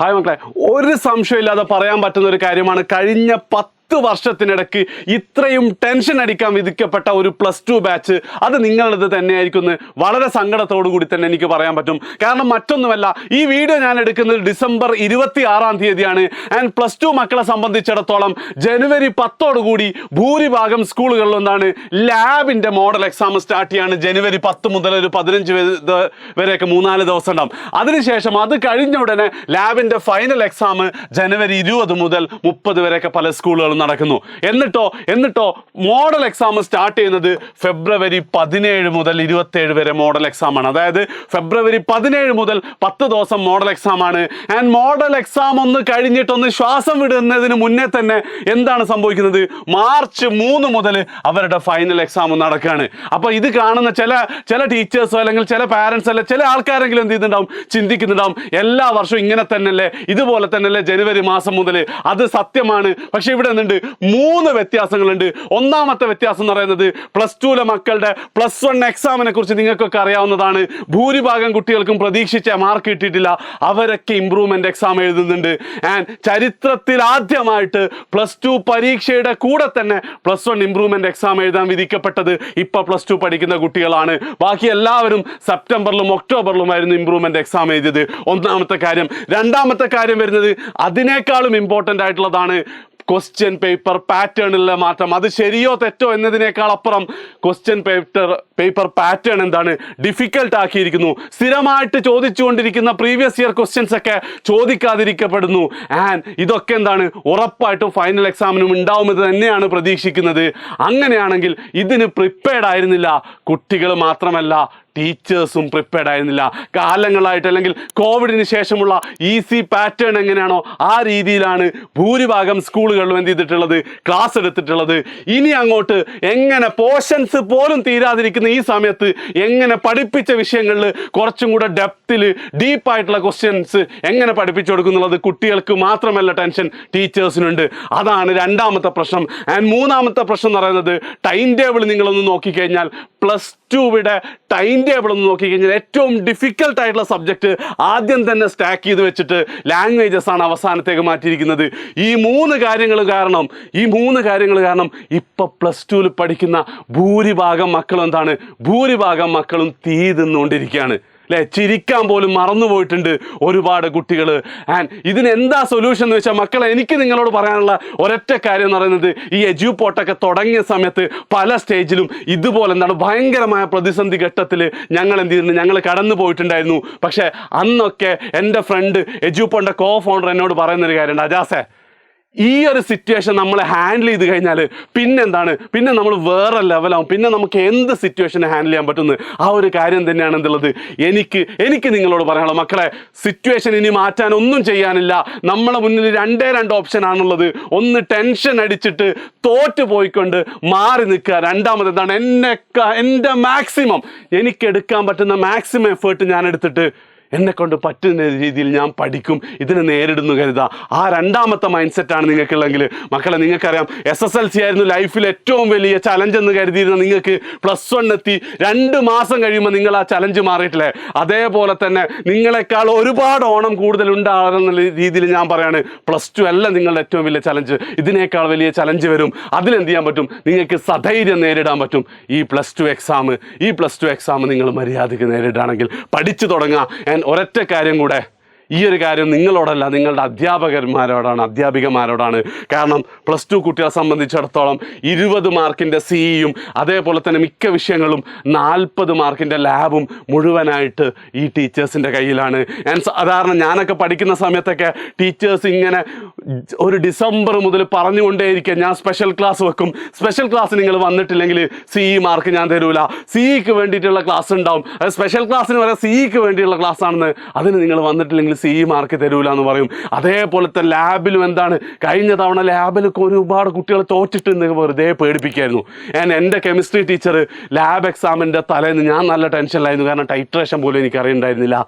Hi മക്കളെ, ഒരു സംശയമില്ലാതെ പറയാൻ പറ്റുന്ന ഒരു കാര്യമാണ്, കഴിഞ്ഞ 10 വർഷത്തിനിടയ്ക്ക് ഇത്രയും ടെൻഷൻ അടിക്കാൻ വിധിക്കപ്പെട്ട ഒരു +2 ബാച്ച് അത് നിങ്ങളത് തന്നെയായിരിക്കും എന്ന് വളരെ സങ്കടത്തോടു കൂടി തന്നെ എനിക്ക് പറയാൻ പറ്റും. കാരണം മറ്റൊന്നുമല്ല, ഈ വീഡിയോ ഞാൻ എടുക്കുന്നത് ഡിസംബർ 26-ാം തീയതിയാണ്. ആൻഡ് +2 മക്കളെ സംബന്ധിച്ചിടത്തോളം ജനുവരി 10 കൂടി ഭൂരിഭാഗം സ്കൂളുകളിൽ ഒന്നാണ് ലാബിൻ്റെ മോഡൽ എക്സാം സ്റ്റാർട്ട് ചെയ്യാണ്. ജനുവരി 10 മുതൽ ഒരു 15 വരെയൊക്കെ 3-4 ദിവസം ഉണ്ടാവും. അതിനുശേഷം അത് കഴിഞ്ഞ ഉടനെ ലാബിൻ്റെ ഫൈനൽ എക്സാം ജനുവരി 20 മുതൽ 30 വരെയൊക്കെ പല സ്കൂളുകളും നടക്കുന്നു. എന്നിട്ടോ മോഡൽ എക്സാം സ്റ്റാർട്ട് ചെയ്യുന്നത് ഫെബ്രുവരി 17 മുതൽ 27 വരെ മോഡൽ എക്സാം ആണ്. അതായത് ഫെബ്രുവരി 17 മുതൽ 10 ദിവസം മോഡൽ എക്സാം ആണ്. ആൻഡ് മോഡൽ എക്സാം ഒന്ന് കഴിഞ്ഞിട്ടൊന്ന് ശ്വാസം വിടുന്നതിന് മുന്നേ തന്നെ എന്താണ് സംഭവിക്കുന്നത്? മാർച്ച് 3 മുതൽ അവരുടെ ഫൈനൽ എക്സാം നടക്കുകയാണ്. അപ്പോൾ ഇത് കാണുന്ന ചില ടീച്ചേഴ്സോ അല്ലെങ്കിൽ ചില പാരൻസ് അല്ലെ ചില ആൾക്കാരെങ്കിലും എന്ത് ചെയ്യുന്നുണ്ടാവും, ചിന്തിക്കുന്നുണ്ടാവും, എല്ലാ വർഷവും ഇങ്ങനെ തന്നെയല്ലേ, ഇതുപോലെ തന്നെയല്ലേ ജനുവരി മാസം മുതൽ. അത് സത്യമാണ്. പക്ഷെ ഇവിടെ 3 വ്യത്യാസങ്ങളുണ്ട്. ഒന്നാമത്തെ വ്യത്യാസം എന്ന് പറയുന്നത് +2 മക്കളുടെ +1 എക്സാമിനെ കുറിച്ച് നിങ്ങൾക്കൊക്കെ അറിയാവുന്നതാണ്. ഭൂരിഭാഗം കുട്ടികൾക്കും പ്രതീക്ഷിച്ച മാർക്ക് കിട്ടിയിട്ടില്ല. അവരൊക്കെ ഇംപ്രൂവ്മെന്റ് എക്സാം എഴുതുന്നുണ്ട്. ആൻഡ് ചരിത്രത്തിൽ ആദ്യമായിട്ട് +2 പരീക്ഷയുടെ കൂടെ തന്നെ +1 ഇംപ്രൂവ്മെന്റ് എക്സാം എഴുതാൻ വിധിക്കപ്പെട്ടത് ഇപ്പൊ +2 പഠിക്കുന്ന കുട്ടികളാണ്. ബാക്കി എല്ലാവരും സെപ്റ്റംബറിലും ഒക്ടോബറിലുമായിരുന്നു ഇംപ്രൂവ്മെന്റ് എക്സാം എഴുതിയത്. ഒന്നാമത്തെ കാര്യം. രണ്ടാമത്തെ കാര്യം വരുന്നത് അതിനേക്കാളും ഇമ്പോർട്ടൻ്റ് ആയിട്ടുള്ളതാണ് ക്വസ്റ്റ്യൻ പേപ്പർ പാറ്റേണിലെ മാറ്റം. അത് ശരിയോ തെറ്റോ എന്നതിനേക്കാൾ അപ്പുറം ക്വസ്റ്റ്യൻ പേപ്പർ പാറ്റേൺ എന്താണ്, ഡിഫിക്കൽട്ട് ആക്കിയിരിക്കുന്നു. സ്ഥിരമായിട്ട് ചോദിച്ചുകൊണ്ടിരിക്കുന്ന പ്രീവിയസ് ഇയർ ക്വസ്റ്റ്യൻസ് ഒക്കെ ചോദിക്കാതിരിക്കപ്പെടുന്നു. ആൻഡ് ഇതൊക്കെ എന്താണ്, ഉറപ്പായിട്ടും ഫൈനൽ എക്സാമിനും ഉണ്ടാവുമെന്ന് തന്നെയാണ് പ്രതീക്ഷിക്കുന്നത്. അങ്ങനെയാണെങ്കിൽ ഇതിന് പ്രിപ്പയർഡ് ആയിരുന്നില്ല കുട്ടികൾ മാത്രമല്ല, ടീച്ചേഴ്സും പ്രിപ്പയർഡ് ആയിരുന്നില്ല. കാലങ്ങളായിട്ട് അല്ലെങ്കിൽ കോവിഡിന് ശേഷമുള്ള ഈസി പാറ്റേൺ എങ്ങനെയാണോ ആ രീതിയിലാണ് ഭൂരിഭാഗം സ്കൂളുകളിലും എന്ത് ചെയ്തിട്ടുള്ളത്, ക്ലാസ് എടുത്തിട്ടുള്ളത്. ഇനി അങ്ങോട്ട് എങ്ങനെ പോർഷൻസ് പോലും തീരാതിരിക്കുന്ന ഈ സമയത്ത് എങ്ങനെ പഠിപ്പിച്ച വിഷയങ്ങളിൽ കുറച്ചും കൂടെ ഡെപ്തിൽ ഡീപ്പായിട്ടുള്ള ക്വസ്റ്റ്യൻസ് എങ്ങനെ പഠിപ്പിച്ചു കൊടുക്കുന്നുള്ളത് കുട്ടികൾക്ക് മാത്രമല്ല ടെൻഷൻ, ടീച്ചേഴ്സിനുണ്ട്. അതാണ് രണ്ടാമത്തെ പ്രശ്നം. ആൻഡ് മൂന്നാമത്തെ പ്രശ്നം എന്ന് പറയുന്നത് ടൈം ടേബിൾ നിങ്ങളൊന്ന് നോക്കിക്കഴിഞ്ഞാൽ +2 ടൈം ടേബിൾ ഒന്ന് നോക്കിക്കഴിഞ്ഞാൽ ഏറ്റവും ഡിഫിക്കൽട്ട് ആയിട്ടുള്ള സബ്ജക്റ്റ് ആദ്യം തന്നെ സ്റ്റാക്ക് ചെയ്ത് വെച്ചിട്ട് ലാംഗ്വേജസ് ആണ് അവസാനത്തേക്ക് മാറ്റിയിരിക്കുന്നത്. ഈ മൂന്ന് കാര്യങ്ങൾ കാരണം ഇപ്പൊ +2 പഠിക്കുന്ന ഭൂരിഭാഗം മക്കളും എന്താണ്, ഭൂരിഭാഗം മക്കളും തീ തിന്നുകൊണ്ടിരിക്കുകയാണ്. അല്ലേ, ചിരിക്കാൻ പോലും മറന്നുപോയിട്ടുണ്ട് ഒരുപാട് കുട്ടികൾ. ആൻഡ് ഇതിന് എന്താ സൊല്യൂഷൻ എന്ന് വെച്ചാൽ മക്കളെ, എനിക്ക് നിങ്ങളോട് പറയാനുള്ള ഒരൊറ്റ കാര്യം എന്ന് പറയുന്നത്, ഈ എഡ്യൂപോർട്ടൊക്കെ തുടങ്ങിയ സമയത്ത് പല സ്റ്റേജിലും ഇതുപോലെ എന്താണ് ഭയങ്കരമായ പ്രതിസന്ധി ഘട്ടത്തിൽ ഞങ്ങൾ എന്ത് ചെയ്യുന്നു, ഞങ്ങൾ കടന്നു പോയിട്ടുണ്ടായിരുന്നു. പക്ഷേ അന്നൊക്കെ എൻ്റെ ഫ്രണ്ട് എഡ്യൂപോർട്ടിൻ്റെ കോ-ഫൗണ്ടർ എന്നോട് പറയുന്നൊരു കാര്യമുണ്ട്, അജാസേ, ഈ ഒരു സിറ്റുവേഷൻ നമ്മൾ ഹാൻഡിൽ ചെയ്ത് കഴിഞ്ഞാൽ പിന്നെ നമ്മൾ വേറെ ലെവലാവും. പിന്നെ നമുക്ക് എന്ത് സിറ്റുവേഷനെ ഹാൻഡിൽ ചെയ്യാൻ പറ്റുന്നു ആ ഒരു കാര്യം തന്നെയാണ് എന്തുള്ളത് എനിക്ക് നിങ്ങളോട് പറയാനുള്ള മക്കളെ, സിറ്റുവേഷൻ ഇനി മാറ്റാൻ ഒന്നും ചെയ്യാനില്ല. നമ്മളെ മുന്നിൽ 2 ഓപ്ഷൻ ആണുള്ളത്. ഒന്ന് ടെൻഷൻ അടിച്ചിട്ട് തോറ്റു പോയിക്കൊണ്ട് മാറി നിൽക്കുക. രണ്ടാമത് എന്താണ്, എൻ്റെ മാക്സിമം എനിക്ക് എടുക്കാൻ പറ്റുന്ന മാക്സിമം എഫേർട്ട് ഞാൻ എടുത്തിട്ട് എന്നെക്കൊണ്ട് പറ്റുന്ന രീതിയിൽ ഞാൻ പഠിക്കും, ഇതിനെ നേരിടുന്നു കരുതുക. ആ രണ്ടാമത്തെ മൈൻഡ് സെറ്റാണ് നിങ്ങൾക്കുള്ളെങ്കിൽ മക്കളെ, നിങ്ങൾക്കറിയാം SSLC ആയിരുന്നു ലൈഫിൽ ഏറ്റവും വലിയ ചലഞ്ച് എന്ന് കരുതിയിരുന്ന നിങ്ങൾക്ക് +1 എത്തി 2 മാസം കഴിയുമ്പോൾ നിങ്ങൾ ആ ചലഞ്ച് മാറിയിട്ടില്ലേ? അതേപോലെ തന്നെ നിങ്ങളെക്കാൾ ഒരുപാട് ഓണം കൂടുതൽ ഉണ്ടാകുന്ന രീതിയിൽ ഞാൻ പറയാണ്, +2 അല്ല നിങ്ങളുടെ ഏറ്റവും വലിയ ചലഞ്ച്, ഇതിനേക്കാൾ വലിയ ചലഞ്ച് വരും. അതിലെന്ത് ചെയ്യാൻ പറ്റും, നിങ്ങൾക്ക് സധൈര്യം നേരിടാൻ പറ്റും. ഈ +2 എക്സാം നിങ്ങൾ മര്യാദയ്ക്ക് നേരിടുകയാണെങ്കിൽ പഠിച്ചു തുടങ്ങുക. ഒരൊറ്റ കാര്യം കൂടെ, ഈ ഒരു കാര്യം നിങ്ങളോടല്ല, നിങ്ങളുടെ അധ്യാപികമാരോടാണ്. കാരണം +2 കുട്ടികളെ സംബന്ധിച്ചിടത്തോളം 20 മാർക്കിൻ്റെ സിഇയും അതേപോലെ തന്നെ മിക്ക വിഷയങ്ങളും 40 മാർക്കിൻ്റെ ലാബും മുഴുവനായിട്ട് ഈ ടീച്ചേഴ്സിൻ്റെ കയ്യിലാണ്. സാധാരണ ഞാനൊക്കെ പഠിക്കുന്ന സമയത്തൊക്കെ ടീച്ചേഴ്സ് ഇങ്ങനെ ഒരു ഡിസംബർ മുതൽ പറഞ്ഞുകൊണ്ടേയിരിക്കുക, ഞാൻ സ്പെഷ്യൽ ക്ലാസ് വെക്കും, സ്പെഷ്യൽ ക്ലാസ് നിങ്ങൾ വന്നിട്ടില്ലെങ്കിൽ സിഇ മാർക്ക് ഞാൻ തരൂല, സിഇക്ക് വേണ്ടിയിട്ടുള്ള ക്ലാസ് ഉണ്ടാവും, അത് സ്പെഷ്യൽ ക്ലാസ്സിന് വരെ സിഇക്ക് വേണ്ടിയുള്ള ക്ലാസ് ആണെന്ന്, അതിന് നിങ്ങൾ വന്നിട്ടില്ലെങ്കിൽ സിഇ മാർക്ക് തരൂല എന്ന് പറയും. അതേപോലത്തെ ലാബിലും എന്താണ്, കഴിഞ്ഞ തവണ ലാബിലൊക്കെ ഒരുപാട് കുട്ടികൾ തോറ്റിട്ട് വെറുതെ പേടിപ്പിക്കായിരുന്നു. എൻ്റെ കെമിസ്ട്രി ടീച്ചർ ലാബ് എക്സാമിൻ്റെ തലേന്ന് ഞാൻ നല്ല ടെൻഷനിലായിരുന്നു. കാരണം ടൈട്രേഷൻ പോലും എനിക്ക് അറിയണ്ടായിരുന്നില്ല.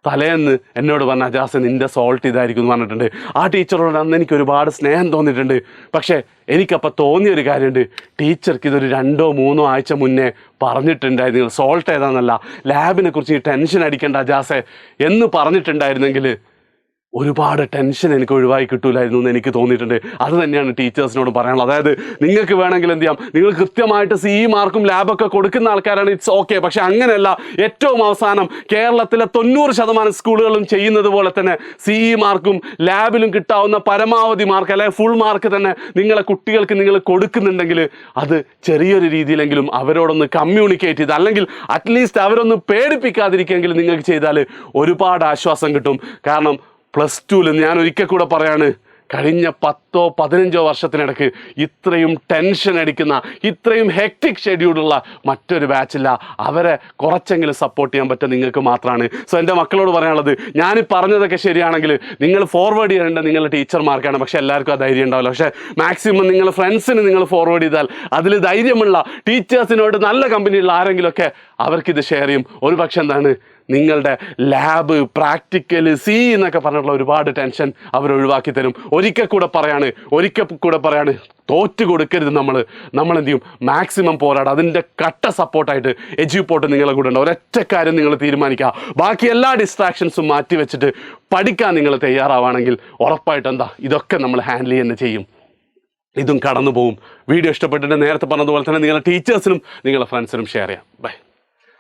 തലേന്ന് എന്നോട് പറഞ്ഞ, അജാസ് നിൻ്റെ സോൾട്ട് ഇതായിരിക്കും എന്ന് പറഞ്ഞിട്ടുണ്ട്. ആ ടീച്ചറോട് അന്ന് എനിക്ക് ഒരുപാട് സ്നേഹം തോന്നിയിട്ടുണ്ട്. പക്ഷേ എനിക്കപ്പോൾ തോന്നിയൊരു കാര്യമുണ്ട്, ടീച്ചർക്ക് ഇതൊരു 2-3 ആഴ്ച മുന്നേ പറഞ്ഞിട്ടുണ്ടായിരുന്നു, സോൾട്ട് ഏതാണെന്നല്ല, ലാബിനെ കുറിച്ച് ടെൻഷൻ അടിക്കേണ്ട അജാസെ എന്ന് പറഞ്ഞിട്ടുണ്ടായിരുന്നെങ്കിൽ ഒരുപാട് ടെൻഷൻ എനിക്ക് ഒഴിവായി കിട്ടൂലായിരുന്നു എന്ന് എനിക്ക് തോന്നിയിട്ടുണ്ട്. അത് തന്നെയാണ് ടീച്ചേഴ്സിനോട് പറയാനുള്ളത്. അതായത് നിങ്ങൾക്ക് വേണമെങ്കിൽ എന്ത് ചെയ്യാം, നിങ്ങൾ കൃത്യമായിട്ട് CE മാർക്കും ലാബൊക്കെ കൊടുക്കുന്ന ആൾക്കാരാണ്, ഇറ്റ്സ് ഓക്കെ. പക്ഷെ അങ്ങനെയല്ല, ഏറ്റവും അവസാനം കേരളത്തിലെ 90% സ്കൂളുകളും ചെയ്യുന്നത് പോലെ തന്നെ CE മാർക്കും ലാബിലും കിട്ടാവുന്ന പരമാവധി മാർക്ക് അല്ലെങ്കിൽ ഫുൾ മാർക്ക് തന്നെ നിങ്ങളെ കുട്ടികൾക്ക് നിങ്ങൾ കൊടുക്കുന്നുണ്ടെങ്കിൽ അത് ചെറിയൊരു രീതിയിലെങ്കിലും അവരോടൊന്ന് കമ്മ്യൂണിക്കേറ്റ് ചെയ്ത്, അല്ലെങ്കിൽ അറ്റ്ലീസ്റ്റ് അവരൊന്ന് പേടിപ്പിക്കാതിരിക്കുമെങ്കിലും നിങ്ങൾക്ക് ചെയ്താൽ ഒരുപാട് ആശ്വാസം കിട്ടും. കാരണം +2 ഞാൻ ഒരിക്കൽ കൂടെ പറയാണ്, കഴിഞ്ഞ 10-15 വർഷത്തിനിടയ്ക്ക് ഇത്രയും ടെൻഷൻ അടിക്കുന്ന, ഇത്രയും ഹെക്ടിക് ഷെഡ്യൂളുള്ള മറ്റൊരു ബാച്ചില്ല. അവരെ കുറച്ചെങ്കിലും സപ്പോർട്ട് ചെയ്യാൻ പറ്റുക നിങ്ങൾക്ക് മാത്രമാണ്. സോ എൻ്റെ മക്കളോട് പറയാനുള്ളത്, ഞാൻ പറഞ്ഞതൊക്കെ ശരിയാണെങ്കിൽ നിങ്ങൾ ഫോർവേഡ് ചെയ്യേണ്ട നിങ്ങളുടെ ടീച്ചർമാർക്കാണ്. പക്ഷേ എല്ലാവർക്കും ആ ധൈര്യം ഉണ്ടാവില്ല. പക്ഷേ മാക്സിമം നിങ്ങൾ ഫ്രണ്ട്സിന് നിങ്ങൾ ഫോർവേഡ് ചെയ്താൽ അതിൽ ധൈര്യമുള്ള ടീച്ചേഴ്സിനോട് നല്ല കമ്പനിയുള്ള ആരെങ്കിലുമൊക്കെ അവർക്കിത് ഷെയർ ചെയ്യും. ഒരു പക്ഷെ എന്താണ്, നിങ്ങളുടെ ലാബ്, പ്രാക്ടിക്കൽ, എന്നൊക്കെ പറഞ്ഞിട്ടുള്ള ഒരുപാട് ടെൻഷൻ അവർ ഒഴിവാക്കി തരും. ഒരിക്കൽ കൂടെ പറയാണ്, തോറ്റ് കൊടുക്കരുത്. നമ്മൾ എന്ത് ചെയ്യും, മാക്സിമം പോരാടും. അതിൻ്റെ കട്ട സപ്പോർട്ടായിട്ട് എജ്യൂപോർട്ട് നിങ്ങളെ കൂടെ ഉണ്ട്. ഒരൊറ്റ കാര്യം നിങ്ങൾ തീരുമാനിക്കുക, ബാക്കി എല്ലാ ഡിസ്ട്രാക്ഷൻസും മാറ്റി വെച്ചിട്ട് പഠിക്കാൻ നിങ്ങൾ തയ്യാറാവുകയാണെങ്കിൽ ഉറപ്പായിട്ട് ഇതൊക്കെ നമ്മൾ ഹാൻഡിൽ ചെയ്യുന്ന ചെയ്യും. ഇതും കടന്നു പോകും. വീഡിയോ ഇഷ്ടപ്പെട്ടിട്ട് നേരത്തെ പറഞ്ഞതുപോലെ തന്നെ നിങ്ങളുടെ ടീച്ചേഴ്സിനും നിങ്ങളുടെ ഫ്രണ്ട്സിനും ഷെയർ ചെയ്യാം. ബൈ.